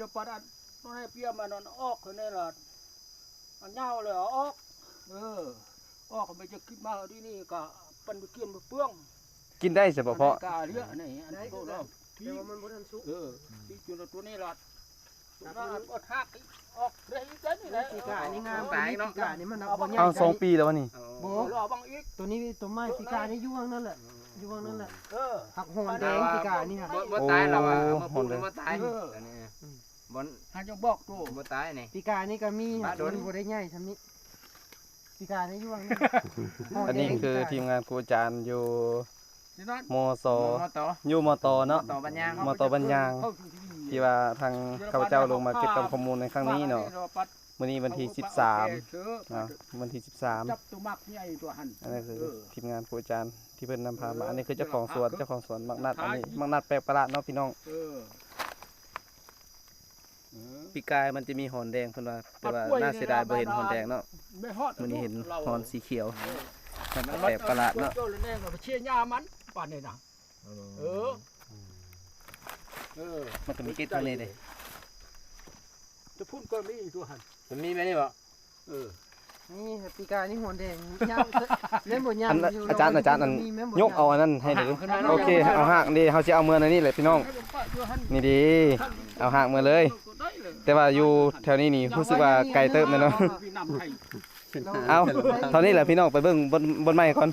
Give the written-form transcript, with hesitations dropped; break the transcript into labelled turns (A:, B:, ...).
A: เดี๋ยวปานน้อยเปียมันนออกคนนี้ล่ะอันยาวเลยออกออกไปจะขึ้นมาที่นี่ก็ปันไปเกี่ยนไปเปื้อง
B: กินได้เฉพาะ
A: กาเลี้ยนี่อันนี้ก็เราพี่มันบ่ทันสุกพี่จุลตัวนี้ล่ะตัวนั้นก็ทักออกได้อีกนี่แหละ
C: ปีกานี่งามปีนี้ปีกานี่มันเอาบ่ใหญ่
B: เอา2 ปีแล้ววะนี่
C: บ่
A: รอบังอีก
C: ตัวนี้ตัวไม้ปีกานี่อยู่ข้างนั่นแหละอยู่ข้างนั่นแหละ หักหอนแดงปีกานี่ฮะ
D: บ่ตายแล้วอ่ะมาปลูกแล้วบ่ตายอันนี้บ่
A: หาจังบอกตัว
D: บ่ตายนี่
C: ปีกานี่ก็มีมันบ่ได้ใหญ่ซำนี้ปีกานี่อยู่ข้างนั่น
B: อันนี้คือทีมงานครูอาจารย์อยู่
A: ที่นั่น
B: มส
D: มาต่อ
B: อยู่มตเนาะ
D: ต่อบัญญัง
B: มตบัญญังที่ว่าทางข้าพเจ้าลงมาเก็บข้อมูลในครั้งนี้เนาะมื้อนี้วันที่13นะวันที่13
A: จับตัวมักใหญ่ตัวหัน
B: อันนี้คือทีมงานครูอาจารย์ที่เพิ่นนำพามาอันนี้คือเจ้าของสวนมักนัดอันนี้มักนัดแปลกประหลาดเนาะพี่น้องปีกายมันจะมีหอนแดงเพิ่นว่าแต่ว่าน่าเสียดายบ่เห็นหอนแดงเนาะมื้อนี้เห็นหอนสีเขียวมันแปลกประหลาดเนาะ
A: โดนแน่ก็เชี่ยยามันป่านนี้นะ
B: มันก็มีกิจทางนี้เด้
A: จะพูดก็มีตัวหัน
D: มันมีแบบนี้บ่
C: นี่ปีกานี่หอนแดงยาวเล่นบ่ยาว
B: อาจารย์อันยกเอาอันนั้นให้ดูโอเคเอาหากนี่เฮาสิเอามือในนี่แหละพี่น้องนี่ดีเอาหากมือเลย แต่ว่าอยู่แถวนี้นี่รู้สึกว่าไกลเติบเนาะเอาเท่านี้แหละพี่น้องไปเบิ่งบนไม้ก่อน